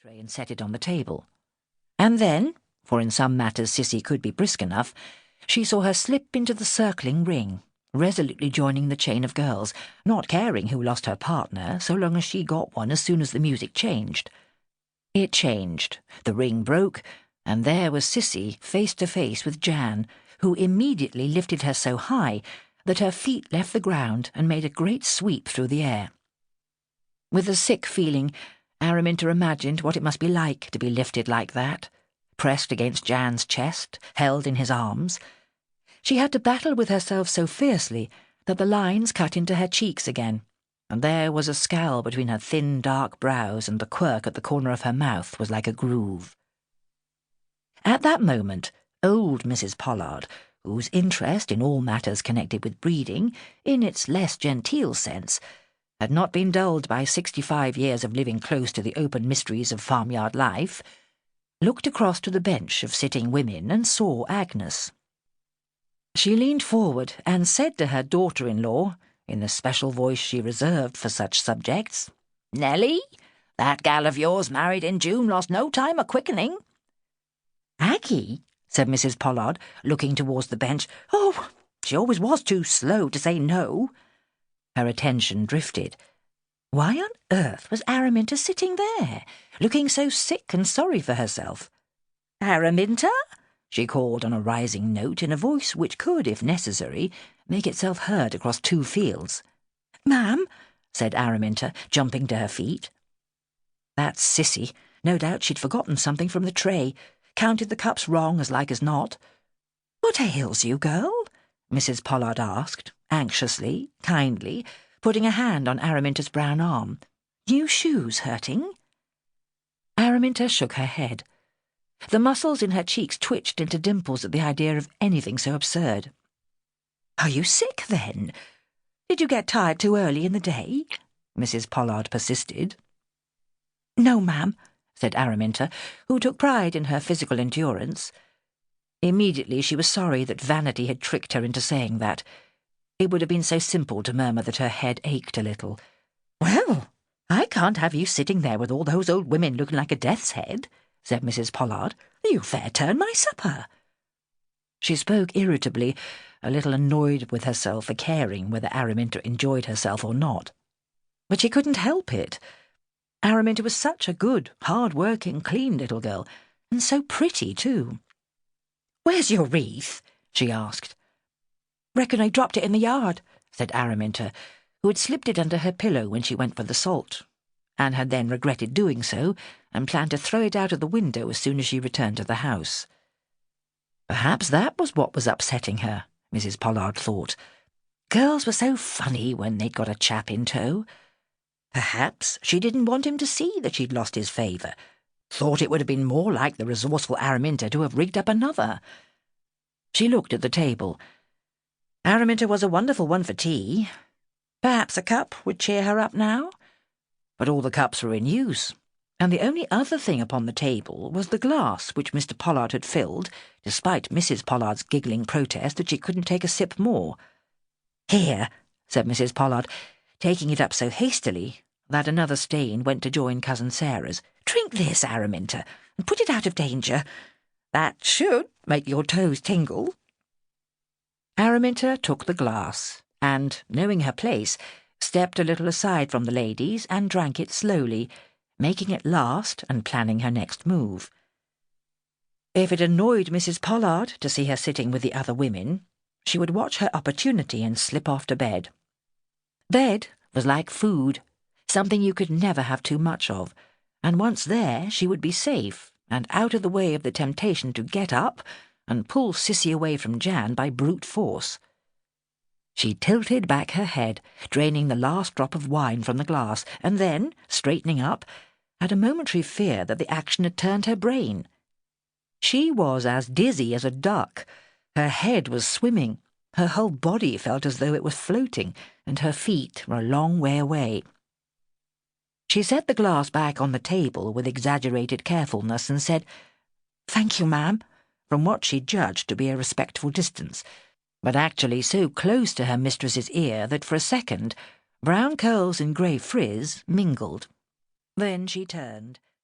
tray and set it on the table. And then, for in some matters Cissy could be brisk enough, she saw her slip into the circling ring, resolutely joining the chain of girls, not caring who lost her partner so long as she got one as soon as the music changed. It changed, the ring broke, and there was Cissy face to face with Jan, who immediately lifted her so high that her feet left the ground and made a great sweep through the air. With a sick feeling, Araminta imagined what it must be like to be lifted like that, pressed against Jan's chest, held in his arms. She had to battle with herself so fiercely that the lines cut into her cheeks again, and there was a scowl between her thin, dark brows, and the quirk at the corner of her mouth was like a groove. At that moment, old Mrs. Pollard, whose interest in all matters connected with breeding, in its less genteel sense, had not been dulled by 65 years of living close to the open mysteries of farmyard life, looked across to the bench of sitting women and saw Agnes. She leaned forward and said to her daughter-in-law, in the special voice she reserved for such subjects, "Nellie, that gal of yours married in June lost no time a-quickening." "Aggie," said Mrs. Pollard, looking towards the bench. "Oh, she always was too slow to say no." Her attention drifted. Why on earth was Araminta sitting there, looking so sick and sorry for herself? "Araminta?" she called on a rising note in a voice which could, if necessary, make itself heard across 2 fields. "Ma'am," said Araminta, jumping to her feet. That's Cissy. No doubt she'd forgotten something from the tray, counted the cups wrong as like as not. "What ails you, girl?" Mrs. Pollard asked, anxiously, kindly, putting a hand on Araminta's brown arm. "New shoes hurting?" Araminta shook her head. The muscles in her cheeks twitched into dimples at the idea of anything so absurd. "Are you sick, then? Did you get tired too early in the day?" Mrs. Pollard persisted. "No, ma'am," said Araminta, who took pride in her physical endurance. Immediately she was sorry that vanity had tricked her into saying that. It would have been so simple to murmur that her head ached a little. "Well, I can't have you sitting there with all those old women looking like a death's head," said Mrs. Pollard. "You fair turn my supper." She spoke irritably, a little annoyed with herself for caring whether Araminta enjoyed herself or not. But she couldn't help it. Araminta was such a good, hard-working, clean little girl, and so pretty, too. "Where's your wreath?" she asked. "Reckon I dropped it in the yard," said Araminta, who had slipped it under her pillow when she went for the salt, and had then regretted doing so, and planned to throw it out of the window as soon as she returned to the house. Perhaps that was what was upsetting her, Mrs. Pollard thought. Girls were so funny when they'd got a chap in tow. Perhaps she didn't want him to see that she'd lost his favour. Thought it would have been more like the resourceful Araminta to have rigged up another. She looked at the table. Araminta was a wonderful one for tea. Perhaps a cup would cheer her up now. But all the cups were in use, and the only other thing upon the table was the glass which Mr. Pollard had filled, despite Mrs. Pollard's giggling protest that she couldn't take a sip more. "Here," said Mrs. Pollard, taking it up so hastily that another stain went to join Cousin Sarah's. "Drink this, Araminta, and put it out of danger. That should make your toes tingle." Araminta took the glass, and, knowing her place, stepped a little aside from the ladies and drank it slowly, making it last and planning her next move. If it annoyed Mrs. Pollard to see her sitting with the other women, she would watch her opportunity and slip off to bed. Bed was like food, something you could never have too much of, and once there she would be safe and out of the way of the temptation to get up and pull Cissy away from Jan by brute force. She tilted back her head, draining the last drop of wine from the glass, and then, straightening up, had a momentary fear that the action had turned her brain. She was as dizzy as a duck. Her head was swimming. Her whole body felt as though it was floating, and her feet were a long way away. She set the glass back on the table with exaggerated carefulness and said, "Thank you, ma'am," from what she judged to be a respectful distance, but actually so close to her mistress's ear that for a second brown curls and grey frizz mingled. Then she turned.